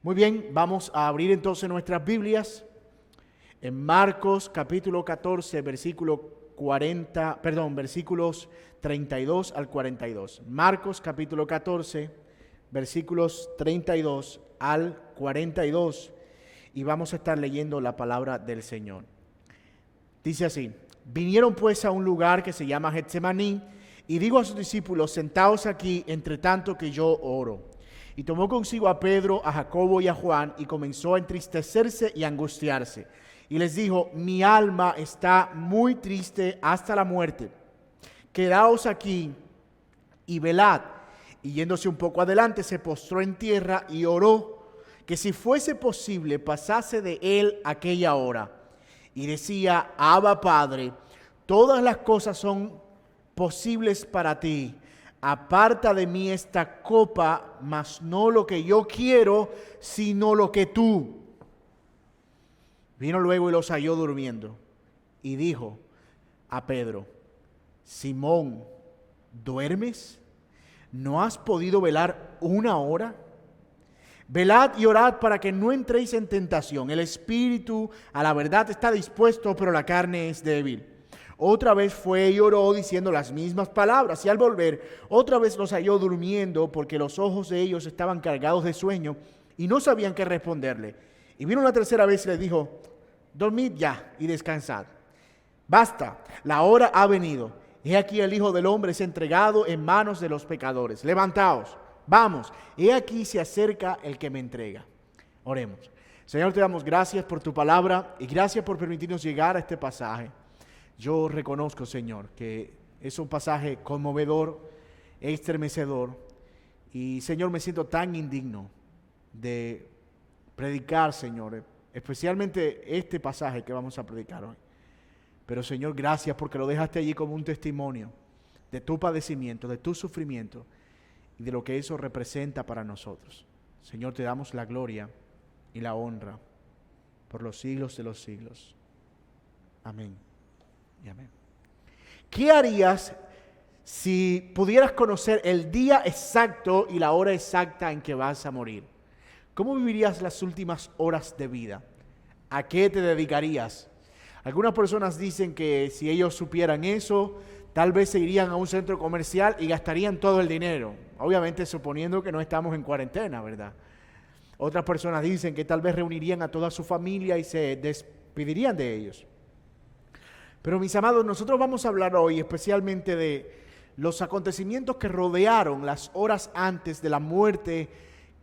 Muy bien, vamos a abrir entonces nuestras Biblias en Marcos capítulo 14, versículos 32 al 42. Marcos capítulo 14, versículos 32 al 42, y vamos a estar leyendo la palabra del Señor. Dice así: vinieron pues a un lugar que se llama Getsemaní, y dijo a sus discípulos: sentaos aquí, entre tanto que yo oro. Y tomó consigo a Pedro, a Jacobo y a Juan, y comenzó a entristecerse y a angustiarse. Y les dijo: mi alma está muy triste hasta la muerte. Quedaos aquí y velad. Y yéndose un poco adelante, se postró en tierra y oró que si fuese posible pasase de él aquella hora. Y decía: Abba, Padre, todas las cosas son posibles para ti. Aparta de mí esta copa, mas no lo que yo quiero, sino lo que tú. Vino luego y los halló durmiendo, y dijo a Pedro: Simón, ¿duermes? ¿No has podido velar una hora? Velad y orad para que no entréis en tentación. El espíritu a la verdad está dispuesto, pero la carne es débil. Otra vez fue y oró diciendo las mismas palabras, y al volver otra vez los halló durmiendo, porque los ojos de ellos estaban cargados de sueño y no sabían qué responderle. Y vino la tercera vez y les dijo: dormid ya y descansad. Basta, la hora ha venido. He aquí el Hijo del Hombre es entregado en manos de los pecadores. Levantaos, vamos, he aquí se acerca el que me entrega. Oremos. Señor, te damos gracias por tu palabra y gracias por permitirnos llegar a este pasaje. Yo reconozco, Señor, que es un pasaje conmovedor, estremecedor, y, Señor, me siento tan indigno de predicar, Señor, especialmente este pasaje que vamos a predicar hoy. Pero, Señor, gracias porque lo dejaste allí como un testimonio de tu padecimiento, de tu sufrimiento y de lo que eso representa para nosotros. Señor, te damos la gloria y la honra por los siglos de los siglos. Amén. Y amén. ¿Qué harías si pudieras conocer el día exacto y la hora exacta en que vas a morir? ¿Cómo vivirías las últimas horas de vida? ¿A qué te dedicarías? Algunas personas dicen que si ellos supieran eso, tal vez se irían a un centro comercial y gastarían todo el dinero. Obviamente suponiendo que no estamos en cuarentena, ¿verdad? Otras personas dicen que tal vez reunirían a toda su familia y se despedirían de ellos. Pero, mis amados, nosotros vamos a hablar hoy especialmente de los acontecimientos que rodearon las horas antes de la muerte,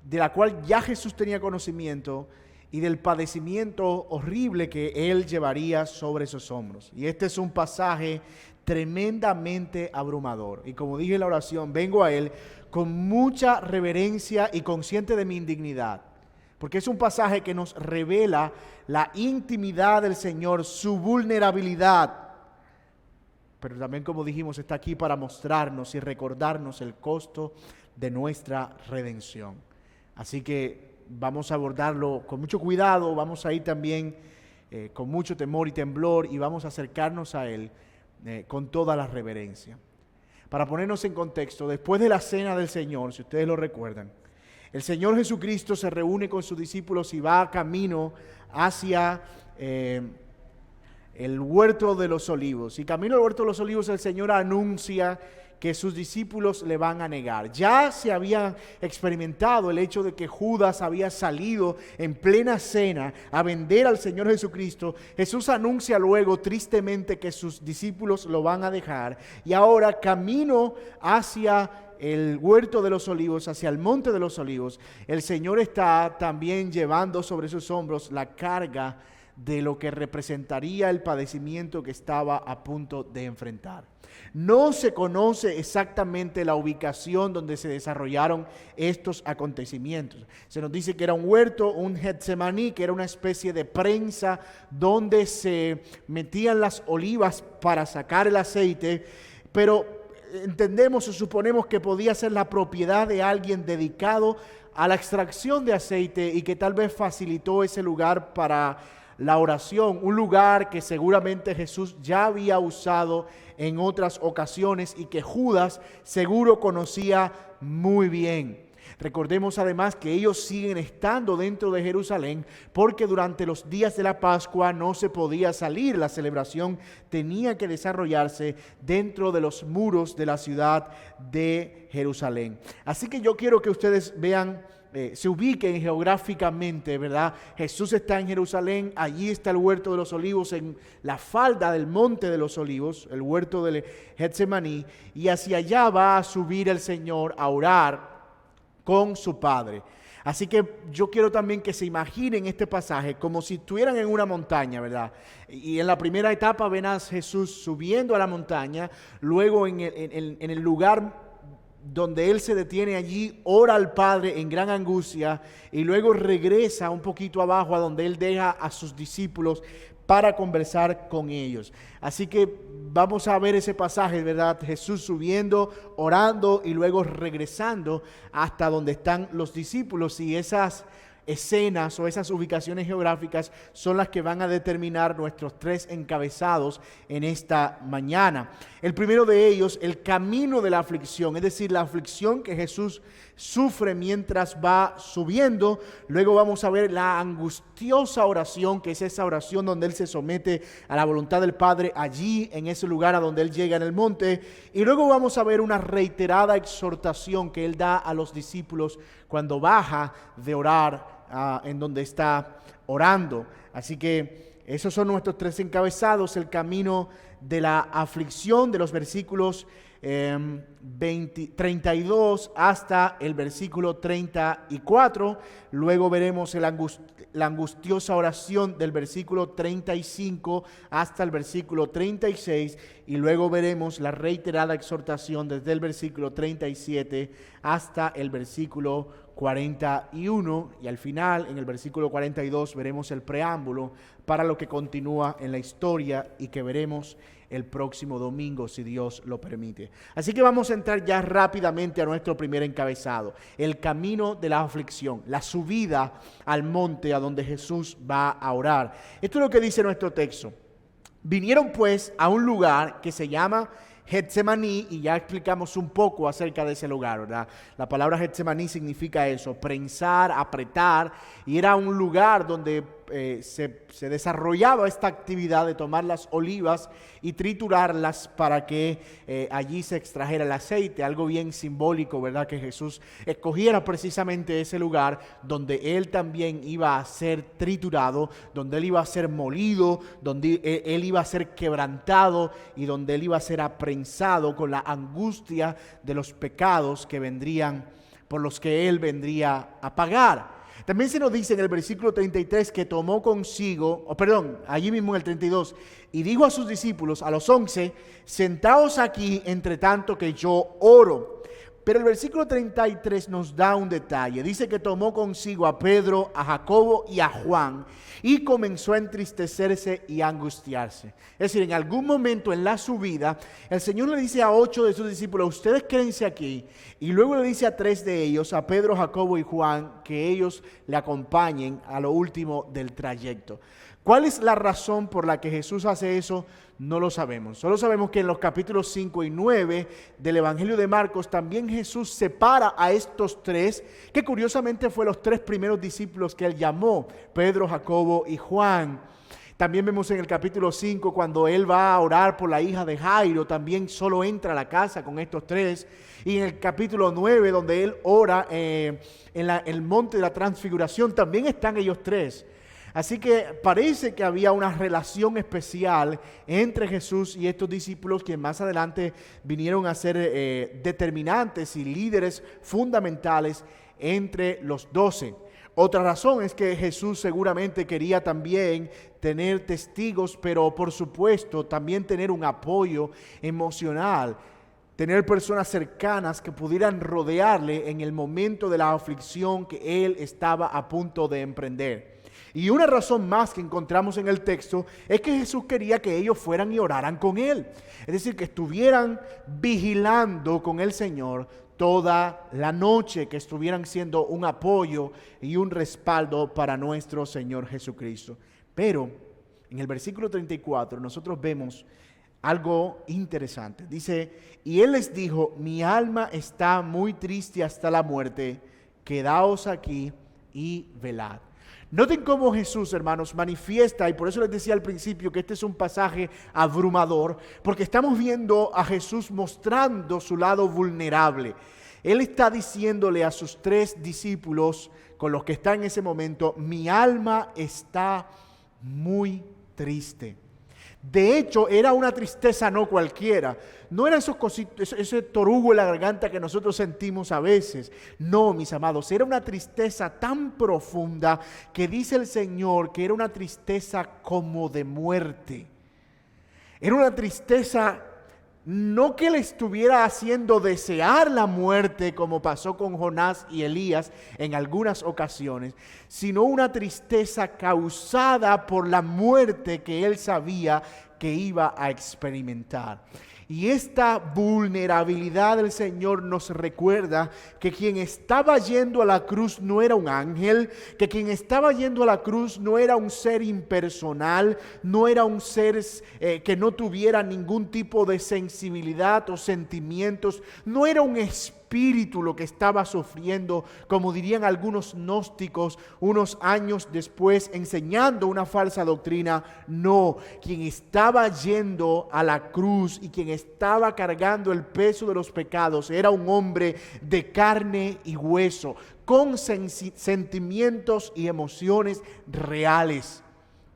de la cual ya Jesús tenía conocimiento, y del padecimiento horrible que Él llevaría sobre sus hombros. Y este es un pasaje tremendamente abrumador. Y como dije en la oración, vengo a Él con mucha reverencia y consciente de mi indignidad. Porque es un pasaje que nos revela la intimidad del Señor, su vulnerabilidad. Pero también, como dijimos, está aquí para mostrarnos y recordarnos el costo de nuestra redención. Así que vamos a abordarlo con mucho cuidado, vamos a ir también con mucho temor y temblor y vamos a acercarnos a Él con toda la reverencia. Para ponernos en contexto, después de la cena del Señor, si ustedes lo recuerdan, el Señor Jesucristo se reúne con sus discípulos y va camino hacia el huerto de los olivos. Y camino al huerto de los olivos, el Señor anuncia que sus discípulos le van a negar. Ya se había experimentado el hecho de que Judas había salido en plena cena a vender al Señor Jesucristo. Jesús anuncia luego tristemente que sus discípulos lo van a dejar. Y ahora, camino hacia el huerto de los olivos, hacia el monte de los olivos, el Señor está también llevando sobre sus hombros la carga de lo que representaría el padecimiento que estaba a punto de enfrentar. No se conoce exactamente la ubicación donde se desarrollaron estos acontecimientos. Se nos dice que era un huerto, un Getsemaní, que era una especie de prensa donde se metían las olivas para sacar el aceite, pero entendemos o suponemos que podía ser la propiedad de alguien dedicado a la extracción de aceite y que tal vez facilitó ese lugar para la oración, un lugar que seguramente Jesús ya había usado en otras ocasiones y que Judas seguro conocía muy bien. Recordemos además que ellos siguen estando dentro de Jerusalén porque durante los días de la Pascua no se podía salir. La celebración tenía que desarrollarse dentro de los muros de la ciudad de Jerusalén. Así que yo quiero que ustedes vean, se ubiquen geográficamente, ¿verdad? Jesús está en Jerusalén, allí está el huerto de los olivos, en la falda del monte de los olivos, el huerto de Getsemaní, y hacia allá va a subir el Señor a orar con su Padre. Así que yo quiero también que se imaginen este pasaje como si estuvieran en una montaña, ¿verdad? Y en la primera etapa ven a Jesús subiendo a la montaña, luego en el lugar donde Él se detiene allí, ora al Padre en gran angustia y luego regresa un poquito abajo a donde Él deja a sus discípulos para conversar con ellos. Así que vamos a ver ese pasaje, ¿verdad? Jesús subiendo, orando y luego regresando hasta donde están los discípulos, y esas escenas o esas ubicaciones geográficas son las que van a determinar nuestros tres encabezados en esta mañana. El primero de ellos, el camino de la aflicción, es decir, la aflicción que Jesús sufre mientras va subiendo. Luego vamos a ver la angustiosa oración, que es esa oración donde Él se somete a la voluntad del Padre allí en ese lugar a donde Él llega en el monte. Y luego vamos a ver una reiterada exhortación que Él da a los discípulos cuando baja de orar en donde está orando. Así que esos son nuestros tres encabezados: el camino de la aflicción, de los versículos 32 hasta el versículo 34. Luego veremos la angustiosa oración del versículo 35 hasta el versículo 36, y luego veremos la reiterada exhortación desde el versículo 37 hasta el versículo 41, y al final, en el versículo 42, veremos el preámbulo para lo que continúa en la historia y que veremos el próximo domingo, si Dios lo permite. Así que vamos a entrar ya rápidamente a nuestro primer encabezado: el camino de la aflicción, la subida al monte a donde Jesús va a orar. Esto es lo que dice nuestro texto. Vinieron pues a un lugar que se llama Getsemaní, y ya explicamos un poco acerca de ese lugar, ¿verdad? La palabra Getsemaní significa eso, prensar, apretar, y era un lugar donde se desarrollaba esta actividad de tomar las olivas y triturarlas para que allí se extrajera el aceite, algo bien simbólico, ¿verdad? Que Jesús escogiera precisamente ese lugar donde Él también iba a ser triturado, donde Él iba a ser molido, donde Él iba a ser quebrantado y donde Él iba a ser aprensado con la angustia de los pecados que vendrían, por los que Él vendría a pagar. También se nos dice en el versículo 33 que tomó consigo, allí mismo en el 32, y dijo a sus discípulos, a los 11, sentaos aquí entre tanto que yo oro. Pero el versículo 33 nos da un detalle. Dice que tomó consigo a Pedro, a Jacobo y a Juan, y comenzó a entristecerse y a angustiarse. Es decir, en algún momento en la subida, el Señor le dice a 8 de sus discípulos, ustedes quédense aquí. Y luego le dice a 3 de ellos, a Pedro, Jacobo y Juan, que ellos le acompañen a lo último del trayecto. ¿Cuál es la razón por la que Jesús hace eso? No lo sabemos. Solo sabemos que en los capítulos 5 y 9 del Evangelio de Marcos también Jesús separa a estos tres, que curiosamente fue los 3 primeros discípulos que Él llamó, Pedro, Jacobo y Juan. También vemos en el capítulo 5 cuando Él va a orar por la hija de Jairo, también solo entra a la casa con estos 3. Y en el capítulo 9 donde Él ora en el monte de la transfiguración, también están ellos 3. Así que parece que había una relación especial entre Jesús y estos discípulos que más adelante vinieron a ser determinantes y líderes fundamentales entre los 12. Otra razón es que Jesús seguramente quería también tener testigos, pero por supuesto también tener un apoyo emocional, tener personas cercanas que pudieran rodearle en el momento de la aflicción que Él estaba a punto de emprender. Y una razón más que encontramos en el texto es que Jesús quería que ellos fueran y oraran con Él. Es decir, que estuvieran vigilando con el Señor toda la noche, que estuvieran siendo un apoyo y un respaldo para nuestro Señor Jesucristo. Pero en el versículo 34 nosotros vemos algo interesante. Dice, y Él les dijo, mi alma está muy triste hasta la muerte, quedaos aquí y velad. Noten cómo Jesús, hermanos, manifiesta, y por eso les decía al principio que este es un pasaje abrumador, porque estamos viendo a Jesús mostrando su lado vulnerable. Él está diciéndole a sus 3 discípulos, con los que está en ese momento, mi alma está muy triste. De hecho, era una tristeza no cualquiera. No era ese torugo en la garganta que nosotros sentimos a veces. No, mis amados, era una tristeza tan profunda que dice el Señor que era una tristeza como de muerte. Era una tristeza no que le estuviera haciendo desear la muerte como pasó con Jonás y Elías en algunas ocasiones, sino una tristeza causada por la muerte que él sabía que iba a experimentar. Y esta vulnerabilidad del Señor nos recuerda que quien estaba yendo a la cruz no era un ángel, que quien estaba yendo a la cruz no era un ser impersonal, no era un ser que no tuviera ningún tipo de sensibilidad o sentimientos, no era un espíritu lo que estaba sufriendo, como dirían algunos gnósticos unos años después enseñando una falsa doctrina. No, quien estaba yendo a la cruz y quien estaba cargando el peso de los pecados era un hombre de carne y hueso, con sentimientos y emociones reales,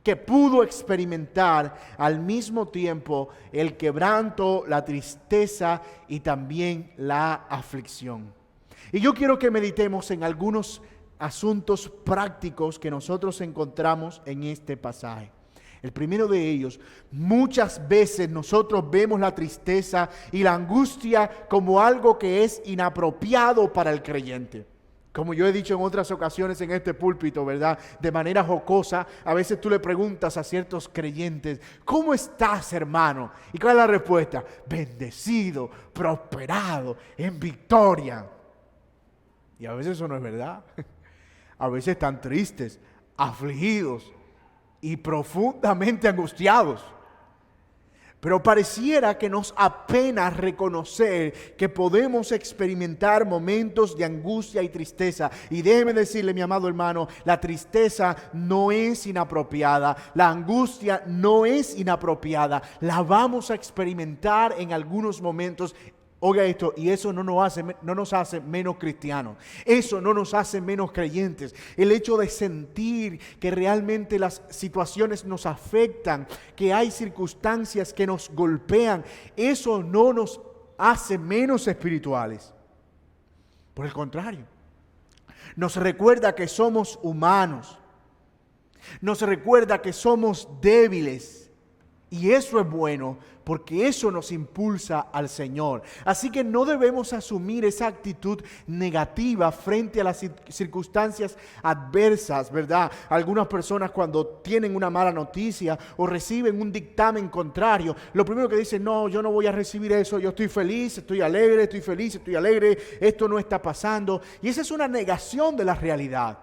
que pudo experimentar al mismo tiempo el quebranto, la tristeza y también la aflicción. Y yo quiero que meditemos en algunos asuntos prácticos que nosotros encontramos en este pasaje. El primero de ellos, muchas veces nosotros vemos la tristeza y la angustia como algo que es inapropiado para el creyente. Como yo he dicho en otras ocasiones en este púlpito, ¿verdad? De manera jocosa, a veces tú le preguntas a ciertos creyentes, ¿cómo estás, hermano? ¿Y cuál es la respuesta? Bendecido, prosperado, en victoria. Y a veces eso no es verdad. A veces están tristes, afligidos y profundamente angustiados. Pero pareciera que nos apena reconocer que podemos experimentar momentos de angustia y tristeza. Y déjeme decirle, mi amado hermano, la tristeza no es inapropiada, la angustia no es inapropiada. La vamos a experimentar en algunos momentos. Oiga esto, y eso no nos hace menos cristianos, eso no nos hace menos creyentes. El hecho de sentir que realmente las situaciones nos afectan, que hay circunstancias que nos golpean, eso no nos hace menos espirituales. Por el contrario, nos recuerda que somos humanos, nos recuerda que somos débiles, y eso es bueno, porque eso nos impulsa al Señor. Así que no debemos asumir esa actitud negativa frente a las circunstancias adversas, ¿verdad? Algunas personas cuando tienen una mala noticia o reciben un dictamen contrario, lo primero que dicen, no, yo no voy a recibir eso, yo estoy feliz, estoy alegre, estoy feliz, estoy alegre, esto no está pasando. Y esa es una negación de la realidad.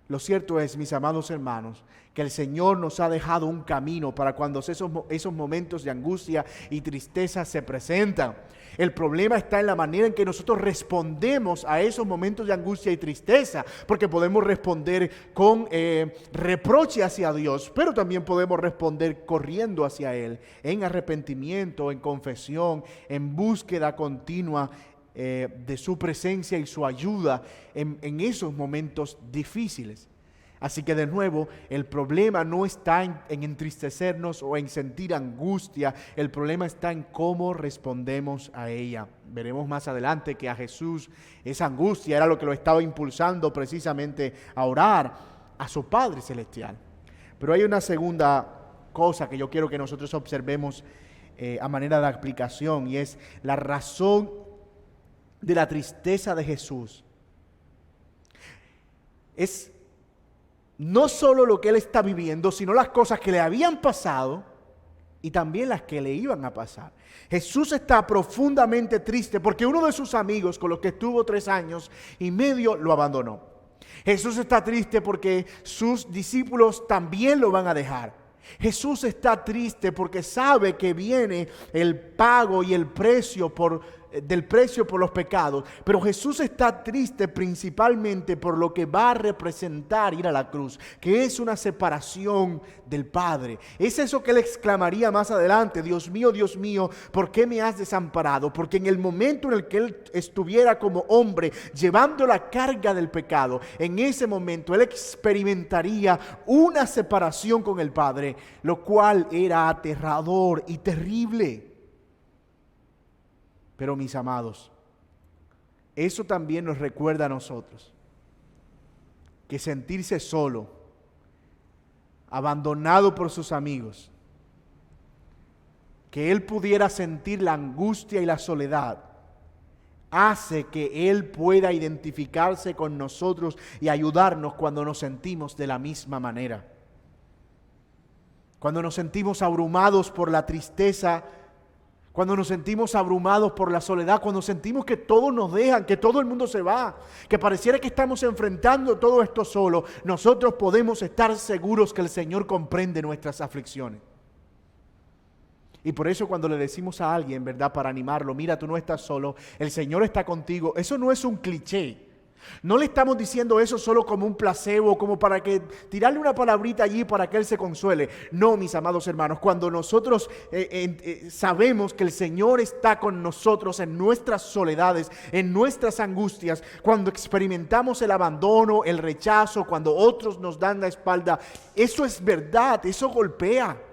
Lo cierto es, mis amados hermanos, que el Señor nos ha dejado un camino para cuando esos momentos de angustia y tristeza se presentan. El problema está en la manera en que nosotros respondemos a esos momentos de angustia y tristeza, porque podemos responder con reproche hacia Dios, pero también podemos responder corriendo hacia Él, en arrepentimiento, en confesión, en búsqueda continua de su presencia y su ayuda en esos momentos difíciles. Así que de nuevo, el problema no está en entristecernos o en sentir angustia, el problema está en cómo respondemos a ella. Veremos más adelante que a Jesús esa angustia era lo que lo estaba impulsando precisamente a orar a su Padre Celestial. Pero hay una segunda cosa que yo quiero que nosotros observemos a manera de aplicación, y es la razón de la tristeza de Jesús. Es no solo lo que él está viviendo, sino las cosas que le habían pasado y también las que le iban a pasar. Jesús está profundamente triste porque uno de sus amigos con los que estuvo 3 años y medio lo abandonó. Jesús está triste porque sus discípulos también lo van a dejar. Jesús está triste porque sabe que viene el pago y el precio por del precio por los pecados, pero Jesús está triste principalmente por lo que va a representar ir a la cruz, que es una separación del Padre. Es eso que él exclamaría más adelante: Dios mío, ¿por qué me has desamparado? Porque en el momento en el que él estuviera como hombre llevando la carga del pecado, en ese momento él experimentaría una separación con el Padre, lo cual era aterrador y terrible. Pero mis amados, eso también nos recuerda a nosotros que sentirse solo, abandonado por sus amigos, que él pudiera sentir la angustia y la soledad, hace que él pueda identificarse con nosotros y ayudarnos cuando nos sentimos de la misma manera. Cuando nos sentimos abrumados por la tristeza, cuando nos sentimos abrumados por la soledad, cuando sentimos que todos nos dejan, que todo el mundo se va, que pareciera que estamos enfrentando todo esto solo, nosotros podemos estar seguros que el Señor comprende nuestras aflicciones. Y por eso cuando le decimos a alguien, ¿verdad?, para animarlo: mira, tú no estás solo, el Señor está contigo, eso no es un cliché. No le estamos diciendo eso solo como un placebo, como para que tirarle una palabrita allí para que él se consuele. No, mis amados hermanos, cuando nosotros sabemos que el Señor está con nosotros en nuestras soledades, en nuestras angustias, cuando experimentamos el abandono, el rechazo, cuando otros nos dan la espalda, eso es verdad, eso golpea.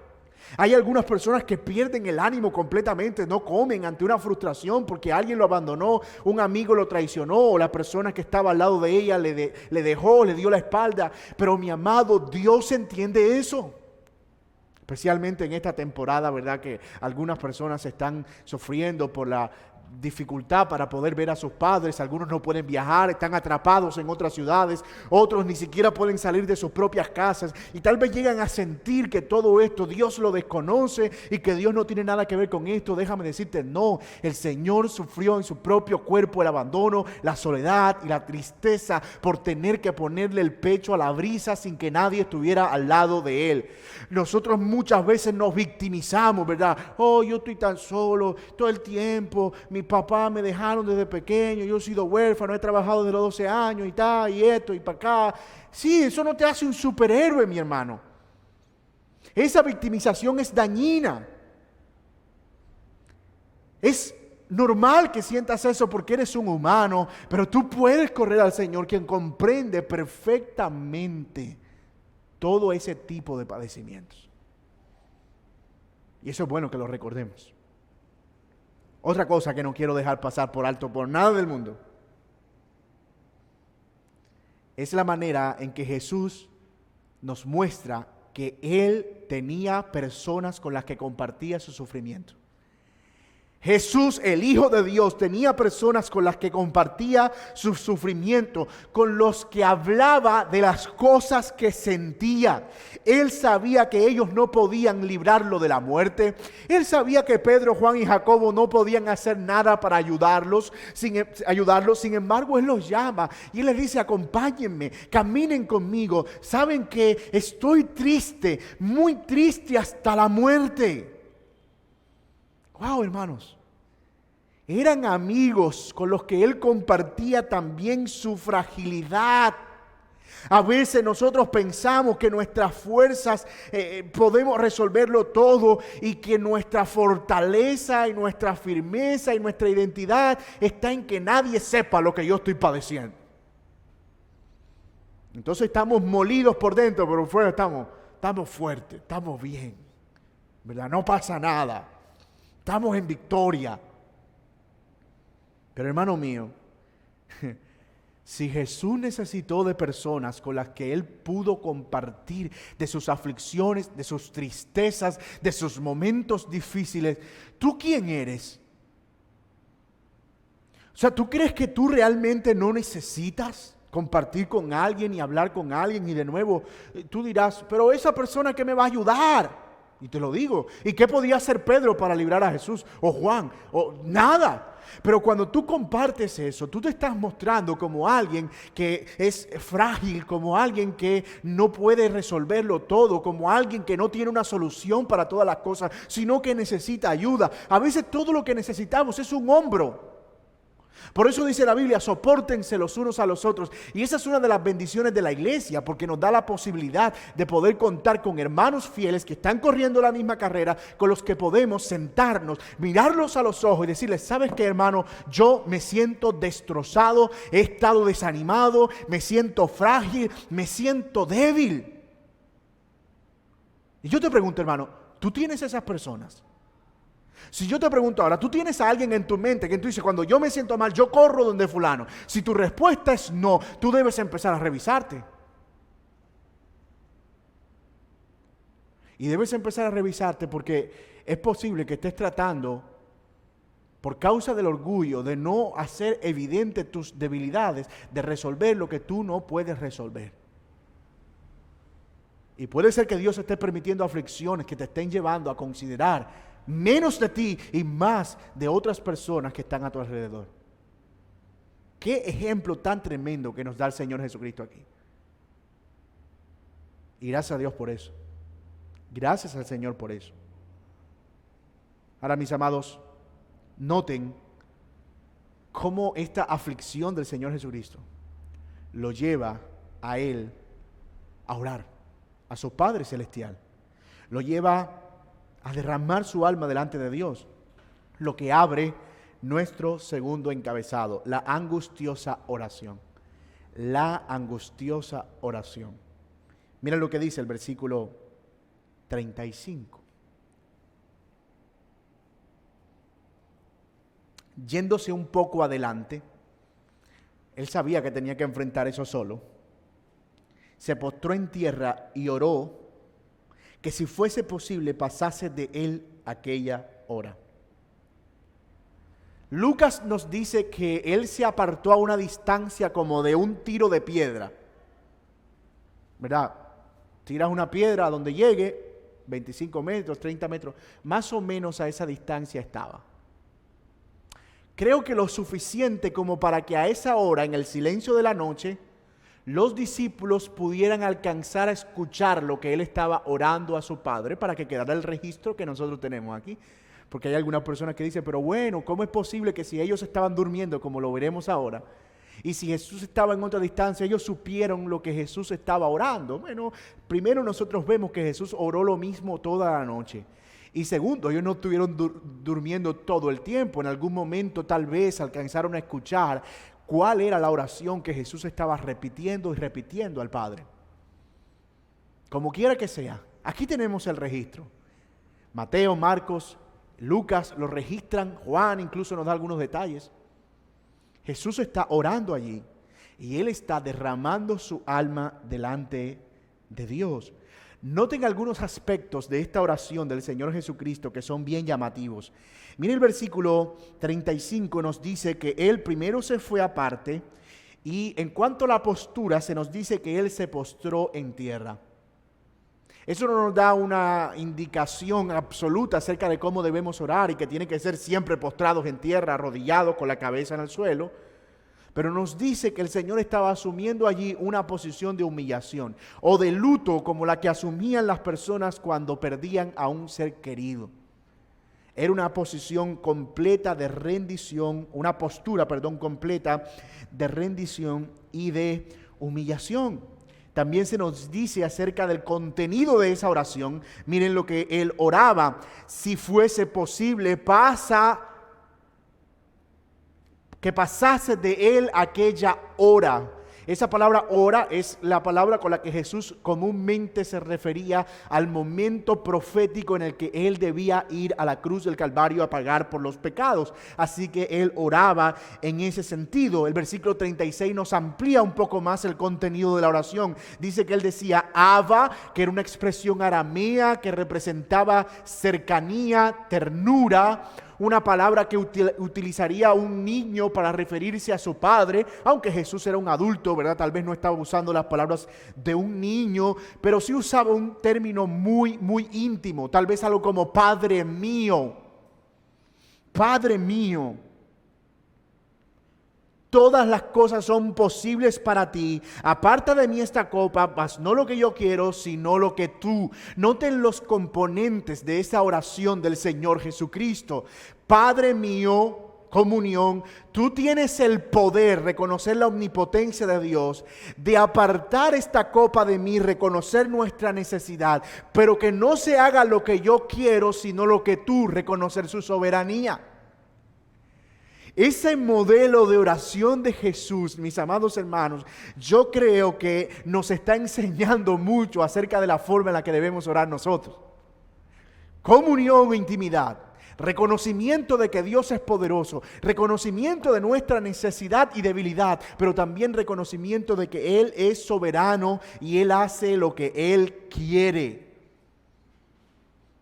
Hay algunas personas que pierden el ánimo completamente, no comen ante una frustración porque alguien lo abandonó, un amigo lo traicionó, o la persona que estaba al lado de ella le dejó, le dio la espalda. Pero mi amado, Dios entiende eso. Especialmente en esta temporada, ¿verdad?, que algunas personas están sufriendo por la dificultad para poder ver a sus padres. Algunos no pueden viajar, están atrapados en otras ciudades, otros ni siquiera pueden salir de sus propias casas, y tal vez llegan a sentir que todo esto Dios lo desconoce y que Dios no tiene nada que ver con esto. Déjame decirte, no, el Señor sufrió en su propio cuerpo el abandono, la soledad y la tristeza por tener que ponerle el pecho a la brisa sin que nadie estuviera al lado de él. Nosotros muchas veces nos victimizamos, ¿verdad? Oh, yo estoy tan solo todo el tiempo, mi papá me dejaron desde pequeño, yo he sido huérfano, he trabajado desde los 12 años y tal, y esto y para acá. Sí, eso no te hace un superhéroe, mi hermano. Esa victimización es dañina. Es normal que sientas eso porque eres un humano, pero tú puedes correr al Señor, quien comprende perfectamente todo ese tipo de padecimientos. Y eso es bueno que lo recordemos. Otra cosa que no quiero dejar pasar por alto por nada del mundo es la manera en que Jesús nos muestra que Él tenía personas con las que compartía su sufrimiento. Jesús, el Hijo de Dios, tenía personas con las que compartía su sufrimiento, con los que hablaba de las cosas que sentía. Él sabía que ellos no podían librarlo de la muerte. Él sabía que Pedro, Juan y Jacobo no podían hacer nada para ayudarlos. Sin embargo, Él los llama y Él les dice: acompáñenme, caminen conmigo. Saben que estoy triste, muy triste hasta la muerte. Wow, hermanos, eran amigos con los que él compartía también su fragilidad. A veces nosotros pensamos que nuestras fuerzas podemos resolverlo todo y que nuestra fortaleza y nuestra firmeza y nuestra identidad está en que nadie sepa lo que yo estoy padeciendo. Entonces estamos molidos por dentro, pero por fuera estamos fuertes, estamos bien, ¿verdad? No pasa nada. Estamos en victoria. Pero hermano mío, si Jesús necesitó de personas con las que Él pudo compartir de sus aflicciones, de sus tristezas, de sus momentos difíciles, ¿tú quién eres? O sea, ¿tú crees que tú realmente no necesitas compartir con alguien y hablar con alguien? Y de nuevo, tú dirás, pero esa persona que me va a ayudar. Y te lo digo, ¿y qué podía hacer Pedro para librar a Jesús? O Juan, o nada. Pero cuando tú compartes eso, tú te estás mostrando como alguien que es frágil, como alguien que no puede resolverlo todo, como alguien que no tiene una solución para todas las cosas, sino que necesita ayuda. A veces todo lo que necesitamos es un hombro. Por eso dice la Biblia, sopórtense los unos a los otros. Y esa es una de las bendiciones de la iglesia, porque nos da la posibilidad de poder contar con hermanos fieles que están corriendo la misma carrera, con los que podemos sentarnos, mirarlos a los ojos y decirles, ¿sabes qué, hermano? Yo me siento destrozado, he estado desanimado, me siento frágil, me siento débil. Y yo te pregunto, hermano, ¿tú tienes esas personas? Si yo te pregunto ahora, ¿tú tienes a alguien en tu mente que tú dices, cuando yo me siento mal, yo corro donde fulano? Si tu respuesta es no, tú debes empezar a revisarte. Y debes empezar a revisarte porque es posible que estés tratando, por causa del orgullo, de no hacer evidente tus debilidades, de resolver lo que tú no puedes resolver. Y puede ser que Dios esté permitiendo aflicciones que te estén llevando a considerar menos de ti y más de otras personas que están a tu alrededor. Qué ejemplo tan tremendo que nos da el Señor Jesucristo aquí. Y gracias a Dios por eso. Gracias al Señor por eso. Ahora, mis amados, noten cómo esta aflicción del Señor Jesucristo lo lleva a Él a orar, a su Padre Celestial. Lo lleva a derramar su alma delante de Dios, lo que abre nuestro segundo encabezado, la angustiosa oración. La angustiosa oración. Mira lo que dice el versículo 35. Yéndose un poco adelante, él sabía que tenía que enfrentar eso solo. Se postró en tierra y oró que si fuese posible pasase de él aquella hora. Lucas nos dice que él se apartó a una distancia como de un tiro de piedra, ¿verdad? Tiras una piedra a donde llegue, 25 metros, 30 metros, más o menos a esa distancia estaba. Creo que lo suficiente como para que a esa hora, en el silencio de la noche, los discípulos pudieran alcanzar a escuchar lo que él estaba orando a su Padre, para que quedara el registro que nosotros tenemos aquí. Porque hay algunas personas que dicen, pero bueno, ¿cómo es posible que si ellos estaban durmiendo, como lo veremos ahora, y si Jesús estaba en otra distancia, ellos supieron lo que Jesús estaba orando? Bueno, primero nosotros vemos que Jesús oró lo mismo toda la noche. Y segundo, ellos no estuvieron durmiendo todo el tiempo. En algún momento tal vez alcanzaron a escuchar cuál era la oración que Jesús estaba repitiendo y repitiendo al Padre. Como quiera que sea, aquí tenemos el registro. Mateo, Marcos, Lucas lo registran, Juan incluso nos da algunos detalles. Jesús está orando allí y Él está derramando su alma delante de Dios. Noten algunos aspectos de esta oración del Señor Jesucristo que son bien llamativos. Mire el versículo 35, nos dice que Él primero se fue aparte y en cuanto a la postura se nos dice que Él se postró en tierra. Eso no nos da una indicación absoluta acerca de cómo debemos orar y que tiene que ser siempre postrados en tierra, arrodillados con la cabeza en el suelo. Pero nos dice que el Señor estaba asumiendo allí una posición de humillación o de luto como la que asumían las personas cuando perdían a un ser querido. Era una posición completa de rendición, una postura, completa de rendición y de humillación. También se nos dice acerca del contenido de esa oración. Miren lo que él oraba: si fuese posible, que pasase de él aquella hora. Esa palabra hora es la palabra con la que Jesús comúnmente se refería al momento profético en el que Él debía ir a la cruz del Calvario a pagar por los pecados. Así que Él oraba en ese sentido. El versículo 36 nos amplía un poco más el contenido de la oración. Dice que Él decía Abba, que era una expresión aramea que representaba cercanía, ternura. Una palabra que utilizaría un niño para referirse a su padre, aunque Jesús era un adulto, ¿verdad? Tal vez no estaba usando las palabras de un niño, pero sí usaba un término muy, muy íntimo, tal vez algo como Padre mío. Padre mío. Todas las cosas son posibles para ti. Aparta de mí esta copa, mas no lo que yo quiero, sino lo que tú. Noten los componentes de esa oración del Señor Jesucristo. Padre mío, comunión, tú tienes el poder, reconocer la omnipotencia de Dios, de apartar esta copa de mí, reconocer nuestra necesidad, pero que no se haga lo que yo quiero, sino lo que tú, reconocer su soberanía. Ese modelo de oración de Jesús, mis amados hermanos, yo creo que nos está enseñando mucho acerca de la forma en la que debemos orar nosotros. Comunión e intimidad, reconocimiento de que Dios es poderoso, reconocimiento de nuestra necesidad y debilidad, pero también reconocimiento de que Él es soberano y Él hace lo que Él quiere.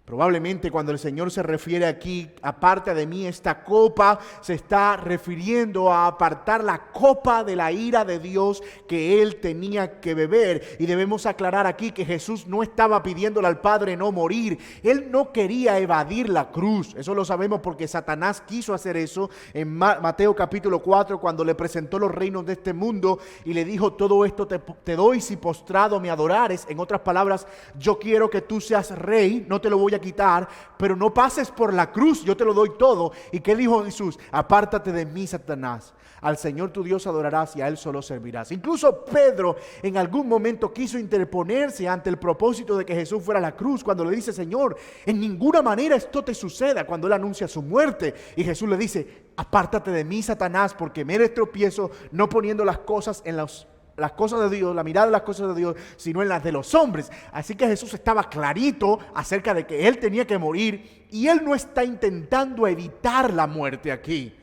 Probablemente cuando el Señor se refiere aquí, aparte de mí esta copa, se está refiriendo a apartar la copa de la ira de Dios que Él tenía que beber. Y debemos aclarar aquí que Jesús no estaba pidiéndole al Padre no morir. Él no quería evadir la cruz. Eso lo sabemos porque Satanás quiso hacer eso en Mateo capítulo 4, cuando le presentó los reinos de este mundo y le dijo: todo esto te doy si postrado me adorares. En otras palabras, yo quiero que tú seas rey, no te lo voy a quitar, pero no pases por la cruz, yo te lo doy todo. ¿Y qué dijo Jesús? Apártate de mí, Satanás. Al Señor tu Dios adorarás y a Él solo servirás. Incluso Pedro en algún momento quiso interponerse ante el propósito de que Jesús fuera a la cruz, cuando le dice: Señor, en ninguna manera esto te suceda, cuando Él anuncia su muerte. Y Jesús le dice: apártate de mí, Satanás, porque me eres tropiezo, no poniendo las cosas en las cosas de Dios, la mirada de las cosas de Dios, sino en las de los hombres. Así que Jesús estaba clarito acerca de que Él tenía que morir, y Él no está intentando evitar la muerte aquí.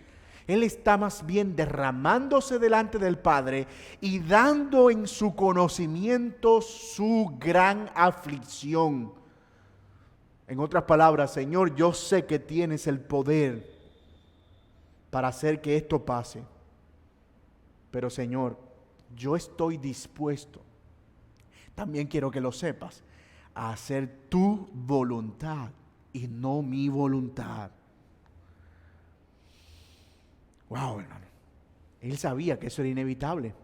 Él está más bien derramándose delante del Padre y dando en su conocimiento su gran aflicción. En otras palabras: Señor, yo sé que tienes el poder para hacer que esto pase, pero Señor, yo estoy dispuesto, también quiero que lo sepas, a hacer tu voluntad y no mi voluntad. Wow, hermano. Él sabía que eso era inevitable,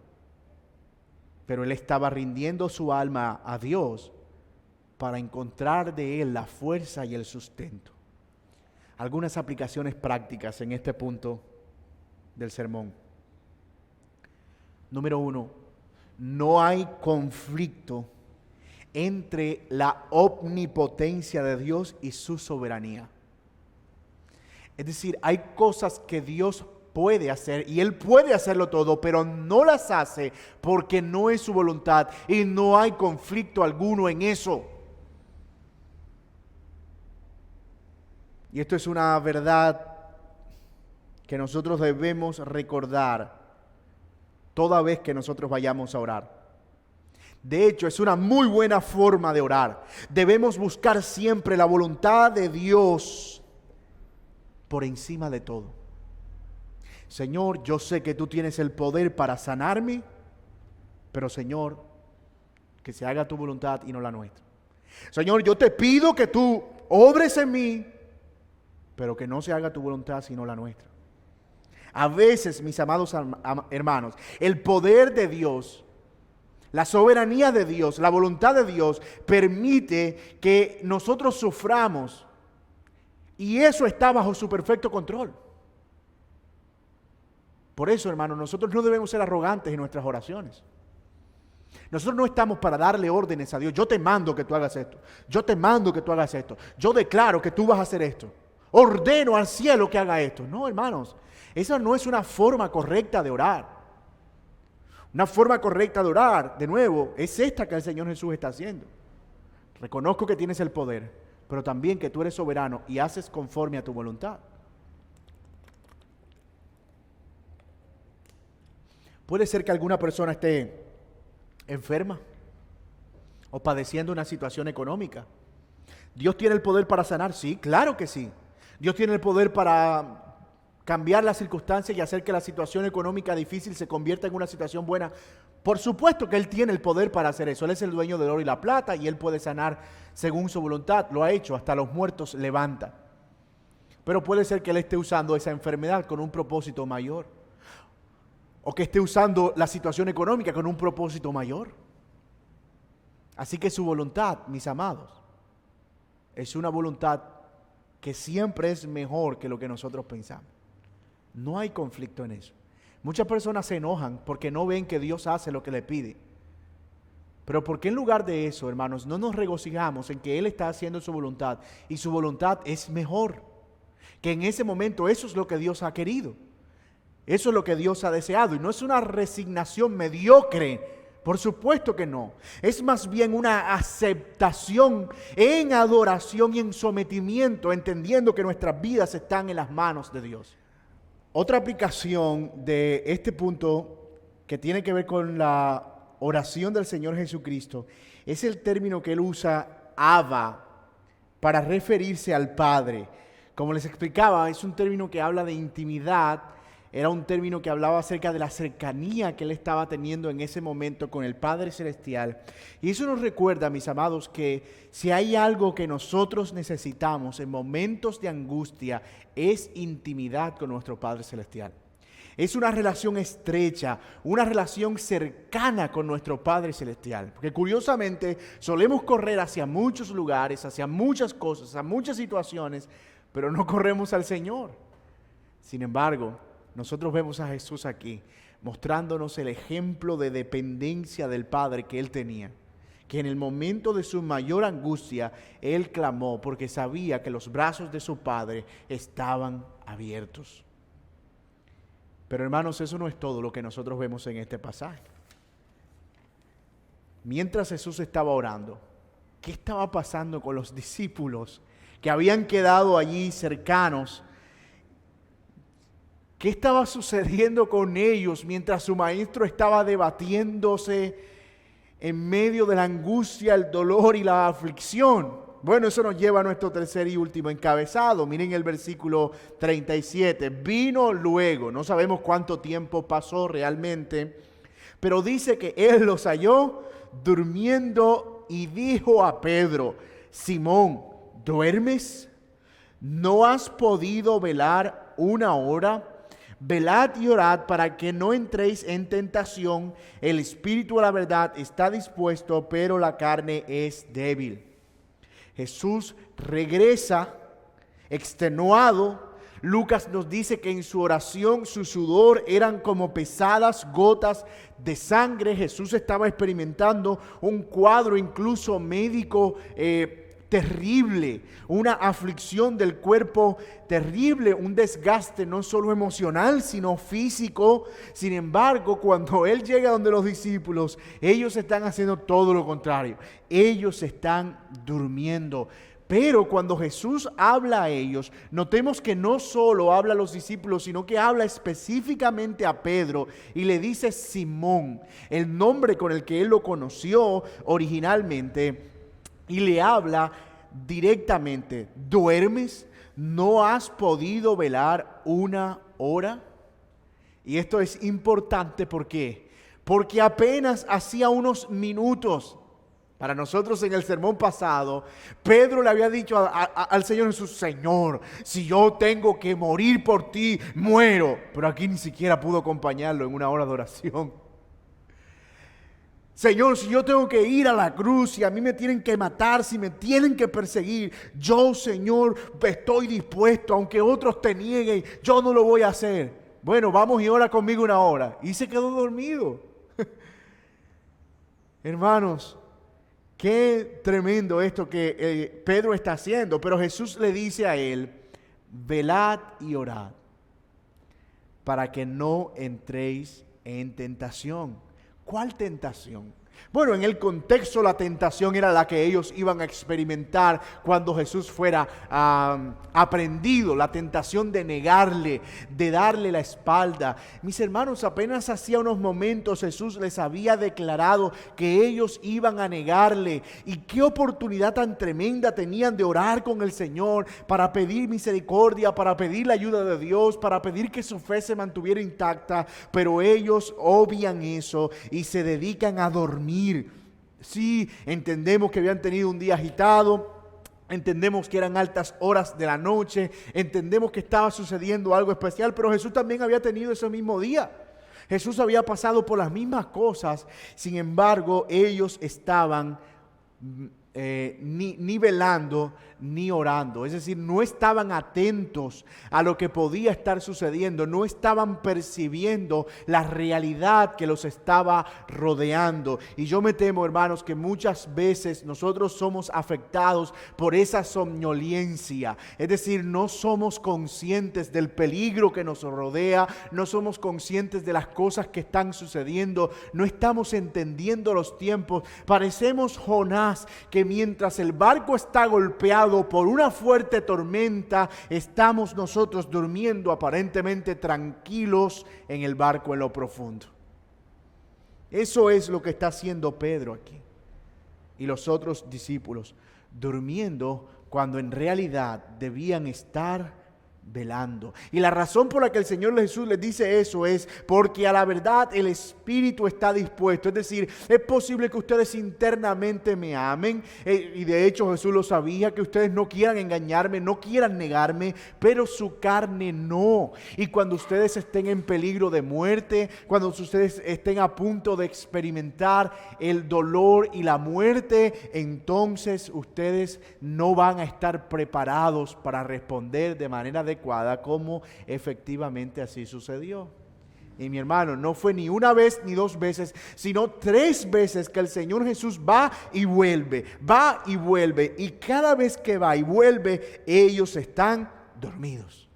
pero él estaba rindiendo su alma a Dios para encontrar de Él la fuerza y el sustento. Algunas aplicaciones prácticas en este punto del sermón. Número 1, no hay conflicto entre la omnipotencia de Dios y su soberanía. Es decir, hay cosas que Dios puede hacer y Él puede hacerlo todo, pero no las hace porque no es su voluntad, y no hay conflicto alguno en eso. Y esto es una verdad que nosotros debemos recordar toda vez que nosotros vayamos a orar. De hecho, es una muy buena forma de orar. Debemos buscar siempre la voluntad de Dios por encima de todo. Señor, yo sé que tú tienes el poder para sanarme, pero Señor, que se haga tu voluntad y no la nuestra. Señor, yo te pido que tú obres en mí, pero que no se haga tu voluntad sino la nuestra. A veces, mis amados hermanos, el poder de Dios, la soberanía de Dios, la voluntad de Dios permite que nosotros suframos, y eso está bajo su perfecto control. Por eso, hermanos, nosotros no debemos ser arrogantes en nuestras oraciones. Nosotros no estamos para darle órdenes a Dios. Yo te mando que tú hagas esto. Yo te mando que tú hagas esto. Yo declaro que tú vas a hacer esto. Ordeno al cielo que haga esto. No, hermanos. Esa no es una forma correcta de orar. Una forma correcta de orar, de nuevo, es esta que el Señor Jesús está haciendo. Reconozco que tienes el poder, pero también que tú eres soberano y haces conforme a tu voluntad. Puede ser que alguna persona esté enferma o padeciendo una situación económica. ¿Dios tiene el poder para sanar? Sí, claro que sí. Dios tiene el poder para cambiar las circunstancias y hacer que la situación económica difícil se convierta en una situación buena. Por supuesto que Él tiene el poder para hacer eso. Él es el dueño del oro y la plata y Él puede sanar según su voluntad. Lo ha hecho, hasta los muertos levanta. Pero puede ser que Él esté usando esa enfermedad con un propósito mayor, o que esté usando la situación económica con un propósito mayor. Así que su voluntad, mis amados, es una voluntad que siempre es mejor que lo que nosotros pensamos. No hay conflicto en eso. Muchas personas se enojan porque no ven que Dios hace lo que le pide. Pero ¿por qué en lugar de eso, hermanos, no nos regocijamos en que Él está haciendo su voluntad y su voluntad es mejor? Que en ese momento eso es lo que Dios ha querido. Eso es lo que Dios ha deseado y no es una resignación mediocre. Por supuesto que no. Es más bien una aceptación en adoración y en sometimiento, entendiendo que nuestras vidas están en las manos de Dios. Otra aplicación de este punto que tiene que ver con la oración del Señor Jesucristo es el término que Él usa, Abba, para referirse al Padre. Como les explicaba, es un término que habla de intimidad. Era un término que hablaba acerca de la cercanía que Él estaba teniendo en ese momento con el Padre Celestial. Y eso nos recuerda, mis amados, que si hay algo que nosotros necesitamos en momentos de angustia, es intimidad con nuestro Padre Celestial. Es una relación estrecha, una relación cercana con nuestro Padre Celestial. Porque curiosamente solemos correr hacia muchos lugares, hacia muchas cosas, hacia muchas situaciones, pero no corremos al Señor. Sin embargo, nosotros vemos a Jesús aquí, mostrándonos el ejemplo de dependencia del Padre que Él tenía. Que en el momento de su mayor angustia, Él clamó porque sabía que los brazos de su Padre estaban abiertos. Pero hermanos, eso no es todo lo que nosotros vemos en este pasaje. Mientras Jesús estaba orando, ¿qué estaba pasando con los discípulos que habían quedado allí cercanos? ¿Qué estaba sucediendo con ellos mientras su maestro estaba debatiéndose en medio de la angustia, el dolor y la aflicción? Bueno, eso nos lleva a nuestro tercer y último encabezado. Miren el versículo 37. Vino luego, no sabemos cuánto tiempo pasó realmente, pero dice que Él los halló durmiendo y dijo a Pedro: Simón, ¿duermes? ¿No has podido velar una hora? Velad y orad para que no entréis en tentación. El espíritu a la verdad está dispuesto, pero la carne es débil. Jesús regresa extenuado. Lucas nos dice que en su oración su sudor eran como pesadas gotas de sangre. Jesús estaba experimentando un cuadro incluso médico terrible, una aflicción del cuerpo terrible, un desgaste no solo emocional, sino físico. Sin embargo, cuando Él llega donde los discípulos, ellos están haciendo todo lo contrario. Ellos están durmiendo. Pero cuando Jesús habla a ellos, notemos que no solo habla a los discípulos, sino que habla específicamente a Pedro y le dice Simón, el nombre con el que Él lo conoció originalmente. Y le habla directamente: ¿duermes? ¿No has podido velar una hora? Y esto es importante, ¿por qué? Porque apenas hacía unos minutos, para nosotros en el sermón pasado, Pedro le había dicho al Señor Jesús: Señor, si yo tengo que morir por ti, muero. Pero aquí ni siquiera pudo acompañarlo en una hora de oración. Señor, si yo tengo que ir a la cruz, si a mí me tienen que matar, si me tienen que perseguir, yo, Señor, estoy dispuesto, aunque otros te nieguen, yo no lo voy a hacer. Bueno, vamos y ora conmigo una hora. Y se quedó dormido. Hermanos, qué tremendo esto que Pedro está haciendo. Pero Jesús le dice a él: velad y orad para que no entréis en tentación. ¿Cuál tentación? Bueno, en el contexto la tentación era la que ellos iban a experimentar cuando Jesús fuera aprehendido, la tentación de negarle, de darle la espalda. Mis hermanos, apenas hacía unos momentos Jesús les había declarado que ellos iban a negarle. Y qué oportunidad tan tremenda tenían de orar con el Señor para pedir misericordia, para pedir la ayuda de Dios, para pedir que su fe se mantuviera intacta, pero ellos obvian eso y se dedican a dormir. Sí, entendemos que habían tenido un día agitado, entendemos que eran altas horas de la noche, entendemos que estaba sucediendo algo especial, pero Jesús también había tenido ese mismo día. Jesús había pasado por las mismas cosas. Sin embargo, ellos estaban ni velando ni orando. Es decir, no estaban atentos a lo que podía estar sucediendo, no estaban percibiendo la realidad que los estaba rodeando. Y yo me temo, hermanos, que muchas veces nosotros somos afectados por esa somnolencia. Es decir, no somos conscientes del peligro que nos rodea, no somos conscientes de las cosas que están sucediendo, no estamos entendiendo los tiempos. Parecemos Jonás, que mientras el barco está golpeado por una fuerte tormenta, estamos nosotros durmiendo aparentemente tranquilos en el barco en lo profundo. Eso es lo que está haciendo Pedro aquí y los otros discípulos, durmiendo cuando en realidad debían estar velando. Y la razón por la que el Señor Jesús les dice eso es porque a la verdad el espíritu está dispuesto. Es decir, es posible que ustedes internamente me amen, y de hecho Jesús lo sabía, que ustedes no quieran engañarme, no quieran negarme, pero su carne no. Y cuando ustedes estén en peligro de muerte, cuando ustedes estén a punto de experimentar el dolor y la muerte, entonces ustedes no van a estar preparados para responder de manera adecuada, como efectivamente así sucedió. Y mi hermano, no fue ni una vez ni dos veces, sino 3 veces que el Señor Jesús va y vuelve, y cada vez que va y vuelve, ellos están dormidos.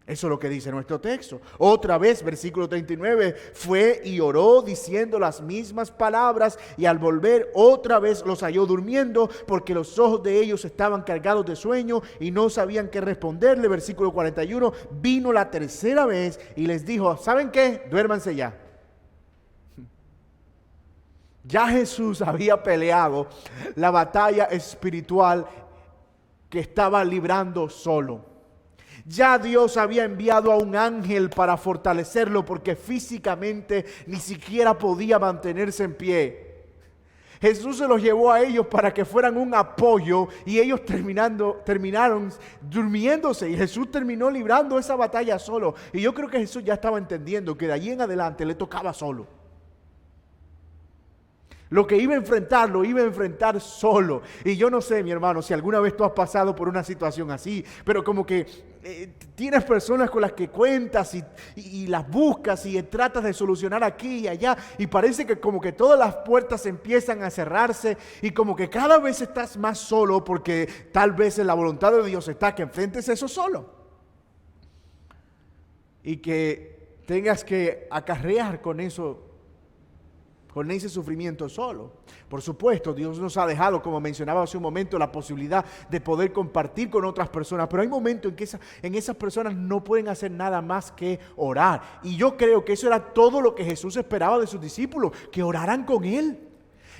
Eso es lo que dice nuestro texto. Otra vez, versículo 39, fue y oró diciendo las mismas palabras, y al volver otra vez los halló durmiendo, porque los ojos de ellos estaban cargados de sueño y no sabían qué responderle. Versículo 41, vino la tercera vez y les dijo, ¿saben qué? Duérmanse ya. Ya Jesús había peleado la batalla espiritual que estaba librando solo. Ya Dios había enviado a un ángel para fortalecerlo, porque físicamente ni siquiera podía mantenerse en pie. Jesús se los llevó a ellos para que fueran un apoyo, y ellos terminaron durmiéndose, y Jesús terminó librando esa batalla solo. Y yo creo que Jesús ya estaba entendiendo que de allí en adelante le tocaba solo. Lo que iba a enfrentar, lo iba a enfrentar solo. Y yo no sé, mi hermano, si alguna vez tú has pasado por una situación así, pero como que tienes personas con las que cuentas y las buscas y tratas de solucionar aquí y allá, y parece que como que todas las puertas empiezan a cerrarse, y como que cada vez estás más solo, porque tal vez en la voluntad de Dios está que enfrentes eso solo. Y que tengas que acarrear con eso, con ese sufrimiento solo. Por supuesto, Dios nos ha dejado, como mencionaba hace un momento, la posibilidad de poder compartir con otras personas, pero hay momentos en que esas personas no pueden hacer nada más que orar. Y yo creo que eso era todo lo que Jesús esperaba de sus discípulos, que oraran con Él,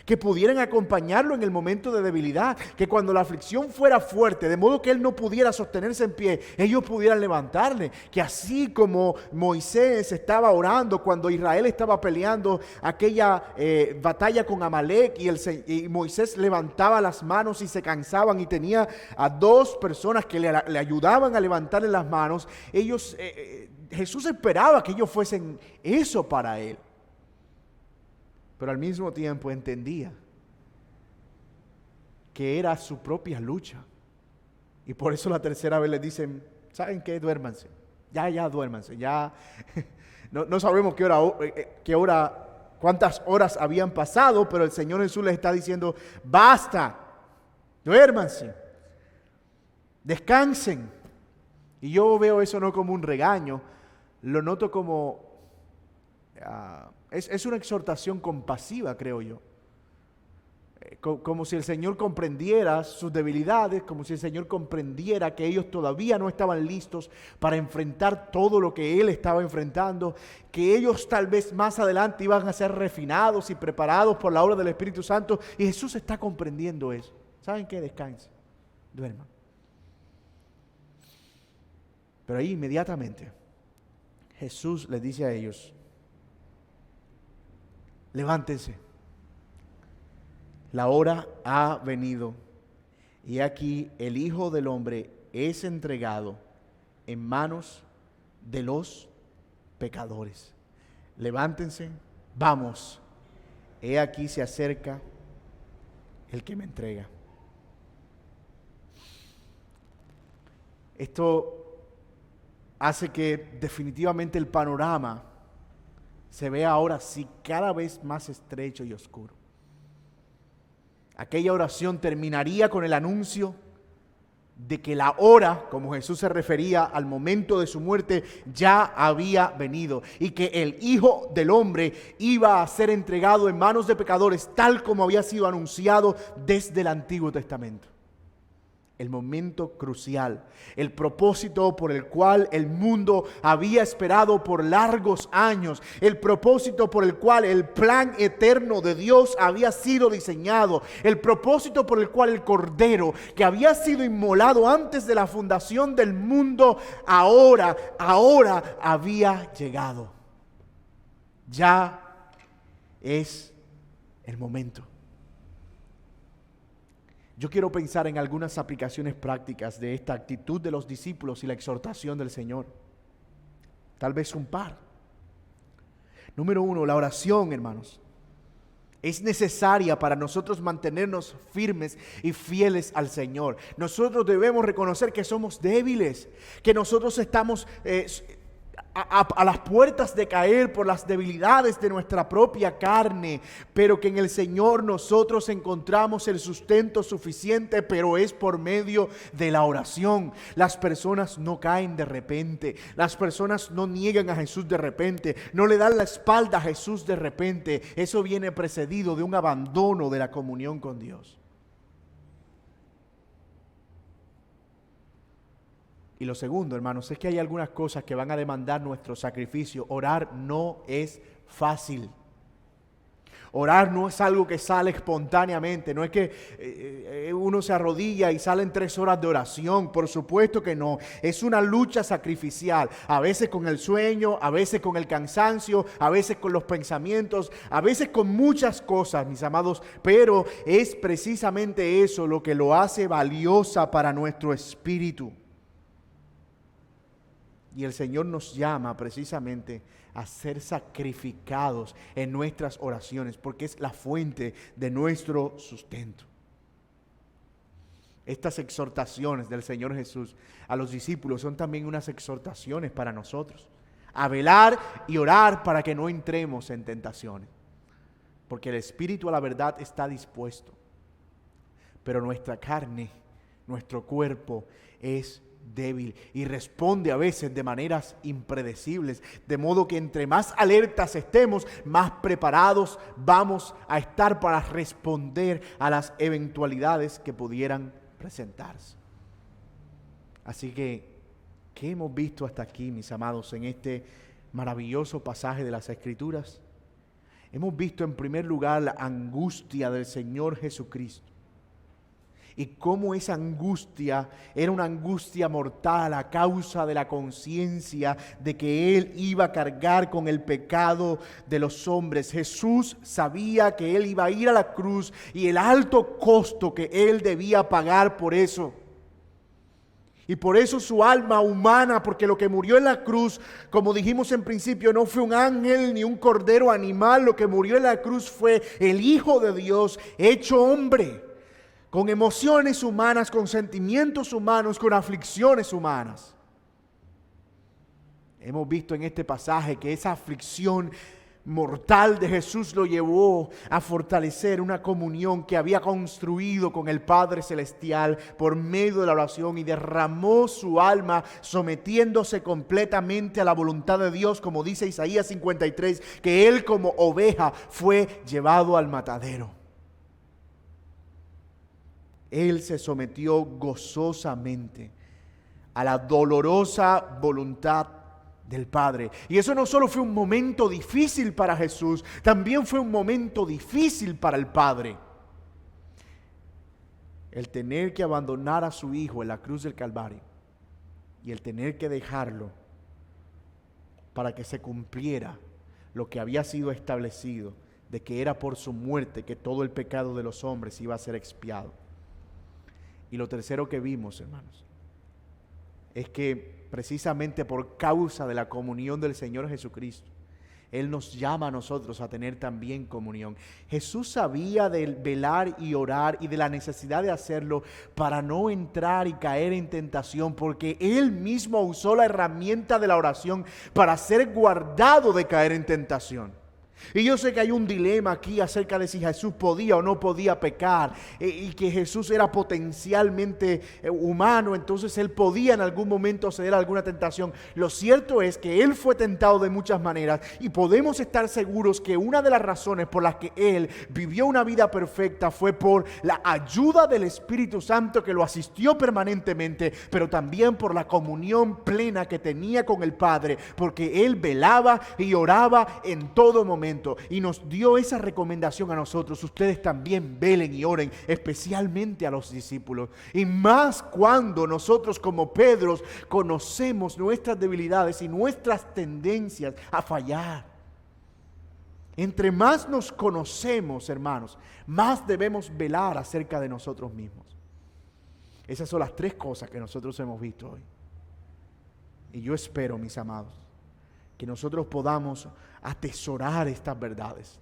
que pudieran acompañarlo en el momento de debilidad, que cuando la aflicción fuera fuerte, de modo que él no pudiera sostenerse en pie, ellos pudieran levantarle. Que así como Moisés estaba orando cuando Israel estaba peleando aquella batalla con Amalek, y Moisés levantaba las manos y se cansaban, y tenía a 2 personas que le ayudaban a levantarle las manos, Jesús esperaba que ellos fuesen eso para él. Pero al mismo tiempo entendía que era su propia lucha. Y por eso la tercera vez les dicen, ¿saben qué? Duérmanse. Ya, duérmanse. Ya no sabemos cuántas horas habían pasado, pero el Señor Jesús les está diciendo, basta, duérmanse, descansen. Y yo veo eso no como un regaño, lo noto como... Es una exhortación compasiva, creo yo. Como si el Señor comprendiera sus debilidades, como si el Señor comprendiera que ellos todavía no estaban listos para enfrentar todo lo que Él estaba enfrentando, que ellos tal vez más adelante iban a ser refinados y preparados por la obra del Espíritu Santo, y Jesús está comprendiendo eso. ¿Saben qué? Descansen, duerman. Pero ahí inmediatamente Jesús les dice a ellos, levántense, la hora ha venido, y aquí el Hijo del Hombre es entregado en manos de los pecadores. Levántense, vamos, he aquí se acerca el que me entrega. Esto hace que definitivamente el panorama se vea ahora sí cada vez más estrecho y oscuro. Aquella oración terminaría con el anuncio de que la hora, como Jesús se refería al momento de su muerte, ya había venido y que el Hijo del Hombre iba a ser entregado en manos de pecadores, tal como había sido anunciado desde el Antiguo Testamento. El momento crucial, el propósito por el cual el mundo había esperado por largos años, el propósito por el cual el plan eterno de Dios había sido diseñado, el propósito por el cual el Cordero que había sido inmolado antes de la fundación del mundo, ahora había llegado. Ya es el momento. Yo quiero pensar en algunas aplicaciones prácticas de esta actitud de los discípulos y la exhortación del Señor. Tal vez un par. Número 1, la oración, hermanos. Es necesaria para nosotros mantenernos firmes y fieles al Señor. Nosotros debemos reconocer que somos débiles, que nosotros estamos a las puertas de caer por las debilidades de nuestra propia carne, pero que en el Señor nosotros encontramos el sustento suficiente, pero es por medio de la oración. Las personas no caen de repente, las personas no niegan a Jesús de repente, no le dan la espalda a Jesús de repente. Eso viene precedido de un abandono de la comunión con Dios. Y lo segundo, hermanos, es que hay algunas cosas que van a demandar nuestro sacrificio. Orar no es fácil. Orar no es algo que sale espontáneamente. No es que uno se arrodilla y salen 3 horas de oración. Por supuesto que no. Es una lucha sacrificial. A veces con el sueño, a veces con el cansancio, a veces con los pensamientos, a veces con muchas cosas, mis amados. Pero es precisamente eso lo que lo hace valiosa para nuestro espíritu. Y el Señor nos llama precisamente a ser sacrificados en nuestras oraciones, porque es la fuente de nuestro sustento. Estas exhortaciones del Señor Jesús a los discípulos son también unas exhortaciones para nosotros, a velar y orar para que no entremos en tentaciones, porque el espíritu a la verdad está dispuesto, pero nuestra carne, nuestro cuerpo es débil y responde a veces de maneras impredecibles, de modo que entre más alertas estemos, más preparados vamos a estar para responder a las eventualidades que pudieran presentarse. Así que, ¿qué hemos visto hasta aquí, mis amados, en este maravilloso pasaje de las Escrituras? Hemos visto en primer lugar la angustia del Señor Jesucristo. Y cómo esa angustia era una angustia mortal a causa de la conciencia de que Él iba a cargar con el pecado de los hombres. Jesús sabía que Él iba a ir a la cruz y el alto costo que Él debía pagar por eso. Y por eso su alma humana, porque lo que murió en la cruz, como dijimos en principio, no fue un ángel ni un cordero animal. Lo que murió en la cruz fue el Hijo de Dios hecho hombre, con emociones humanas, con sentimientos humanos, con aflicciones humanas. Hemos visto en este pasaje que esa aflicción mortal de Jesús lo llevó a fortalecer una comunión que había construido con el Padre Celestial por medio de la oración, y derramó su alma sometiéndose completamente a la voluntad de Dios, como dice Isaías 53, que Él como oveja fue llevado al matadero. Él se sometió gozosamente a la dolorosa voluntad del Padre. Y eso no solo fue un momento difícil para Jesús, también fue un momento difícil para el Padre. El tener que abandonar a su Hijo en la cruz del Calvario y el tener que dejarlo para que se cumpliera lo que había sido establecido, de que era por su muerte que todo el pecado de los hombres iba a ser expiado. Y lo tercero que vimos, hermanos, es que precisamente por causa de la comunión del Señor Jesucristo, Él nos llama a nosotros a tener también comunión. Jesús sabía del velar y orar y de la necesidad de hacerlo para no entrar y caer en tentación, porque Él mismo usó la herramienta de la oración para ser guardado de caer en tentación. Y yo sé que hay un dilema aquí acerca de si Jesús podía o no podía pecar, y que Jesús era potencialmente humano, entonces Él podía en algún momento ceder a alguna tentación. Lo cierto es que Él fue tentado de muchas maneras y podemos estar seguros que una de las razones por las que Él vivió una vida perfecta fue por la ayuda del Espíritu Santo que lo asistió permanentemente, pero también por la comunión plena que tenía con el Padre, porque Él velaba y oraba en todo momento. Y nos dio esa recomendación a nosotros: ustedes también velen y oren, especialmente a los discípulos. Y más cuando nosotros como Pedros conocemos nuestras debilidades y nuestras tendencias a fallar. Entre más nos conocemos, hermanos, más debemos velar acerca de nosotros mismos. Esas son las 3 cosas que nosotros hemos visto hoy. Y yo espero, mis amados, que nosotros podamos atesorar estas verdades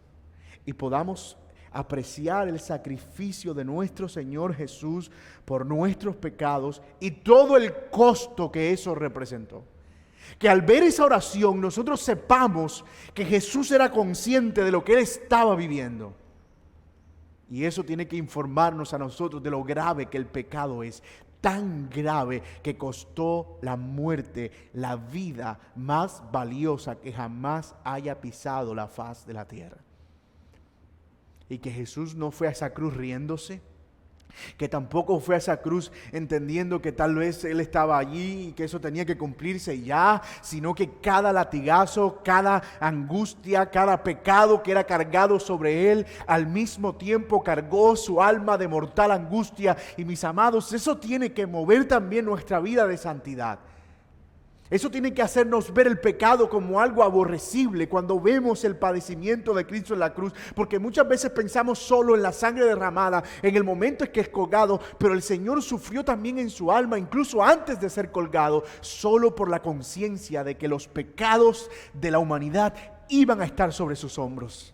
y podamos apreciar el sacrificio de nuestro Señor Jesús por nuestros pecados y todo el costo que eso representó. Que al ver esa oración nosotros sepamos que Jesús era consciente de lo que Él estaba viviendo. Y eso tiene que informarnos a nosotros de lo grave que el pecado es. Tan grave que costó la muerte, la vida más valiosa que jamás haya pisado la faz de la tierra. Y que Jesús no fue a esa cruz riéndose, que tampoco fue a esa cruz entendiendo que tal vez Él estaba allí y que eso tenía que cumplirse ya, sino que cada latigazo, cada angustia, cada pecado que era cargado sobre Él, al mismo tiempo cargó su alma de mortal angustia. Y mis amados, eso tiene que mover también nuestra vida de santidad. Eso tiene que hacernos ver el pecado como algo aborrecible cuando vemos el padecimiento de Cristo en la cruz, porque muchas veces pensamos solo en la sangre derramada, en el momento en que es colgado, pero el Señor sufrió también en su alma, incluso antes de ser colgado, solo por la conciencia de que los pecados de la humanidad iban a estar sobre sus hombros.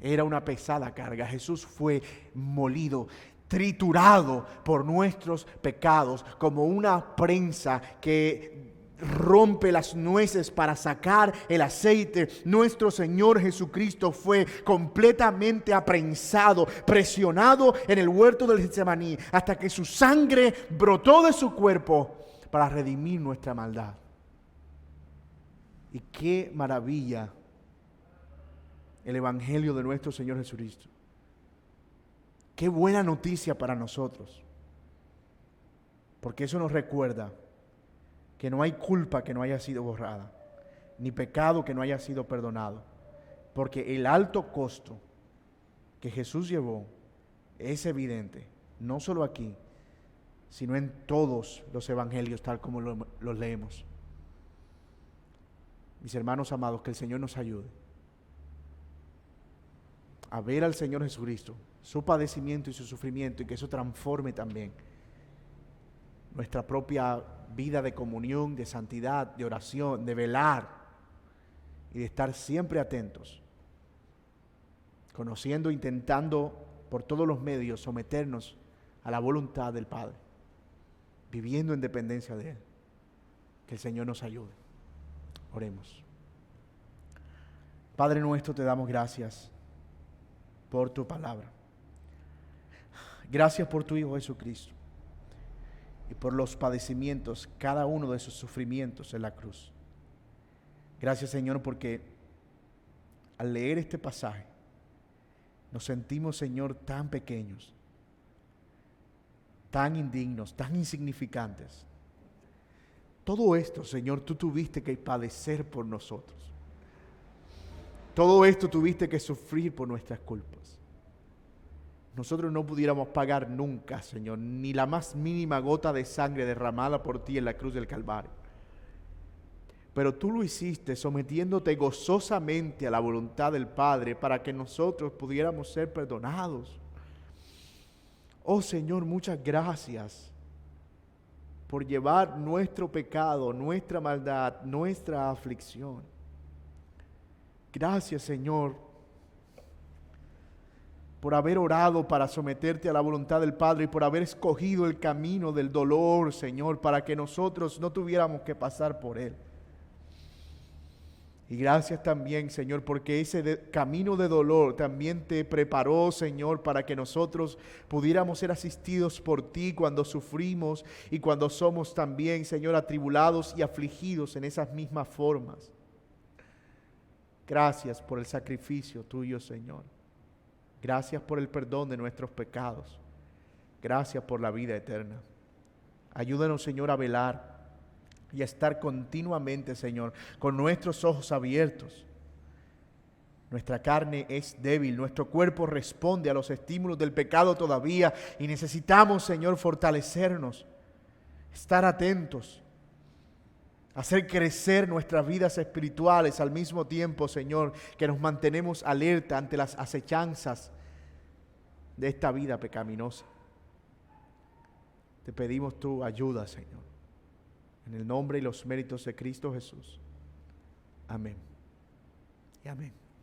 Era una pesada carga. Jesús fue molido, triturado por nuestros pecados, como una prensa que rompe las nueces para sacar el aceite. Nuestro Señor Jesucristo fue completamente aprensado, presionado en el huerto del Getsemaní, hasta que su sangre brotó de su cuerpo para redimir nuestra maldad. Y qué maravilla el Evangelio de nuestro Señor Jesucristo. Qué buena noticia para nosotros, porque eso nos recuerda que no hay culpa que no haya sido borrada, ni pecado que no haya sido perdonado, porque el alto costo que Jesús llevó es evidente, no solo aquí, sino en todos los evangelios tal como los leemos. Mis hermanos amados, que el Señor nos ayude a ver al Señor Jesucristo, su padecimiento y su sufrimiento, y que eso transforme también nuestra propia vida de comunión, de santidad, de oración, de velar y de estar siempre atentos, conociendo, intentando por todos los medios someternos a la voluntad del Padre, viviendo en dependencia de Él. Que el Señor nos ayude. Oremos. Padre nuestro, te damos gracias por tu palabra. Gracias por tu Hijo Jesucristo y por los padecimientos, cada uno de sus sufrimientos en la cruz. Gracias, Señor, porque al leer este pasaje nos sentimos, Señor, tan pequeños, tan indignos, tan insignificantes. Todo esto, Señor, tú tuviste que padecer por nosotros. Todo esto tuviste que sufrir por nuestras culpas. Nosotros no pudiéramos pagar nunca, Señor, ni la más mínima gota de sangre derramada por ti en la cruz del Calvario. Pero tú lo hiciste sometiéndote gozosamente a la voluntad del Padre para que nosotros pudiéramos ser perdonados. Oh Señor, muchas gracias por llevar nuestro pecado, nuestra maldad, nuestra aflicción. Gracias, Señor, por haber orado para someterte a la voluntad del Padre y por haber escogido el camino del dolor, Señor, para que nosotros no tuviéramos que pasar por él. Y gracias también, Señor, porque ese camino de dolor también te preparó, Señor, para que nosotros pudiéramos ser asistidos por ti cuando sufrimos y cuando somos también, Señor, atribulados y afligidos en esas mismas formas. Gracias por el sacrificio tuyo, Señor. Gracias por el perdón de nuestros pecados. Gracias por la vida eterna. Ayúdanos, Señor, a velar y a estar continuamente, Señor, con nuestros ojos abiertos. Nuestra carne es débil, nuestro cuerpo responde a los estímulos del pecado todavía y necesitamos, Señor, fortalecernos, estar atentos, hacer crecer nuestras vidas espirituales al mismo tiempo, Señor, que nos mantenemos alerta ante las acechanzas de esta vida pecaminosa. Te pedimos tu ayuda, Señor. En el nombre y los méritos de Cristo Jesús. Amén. Y amén.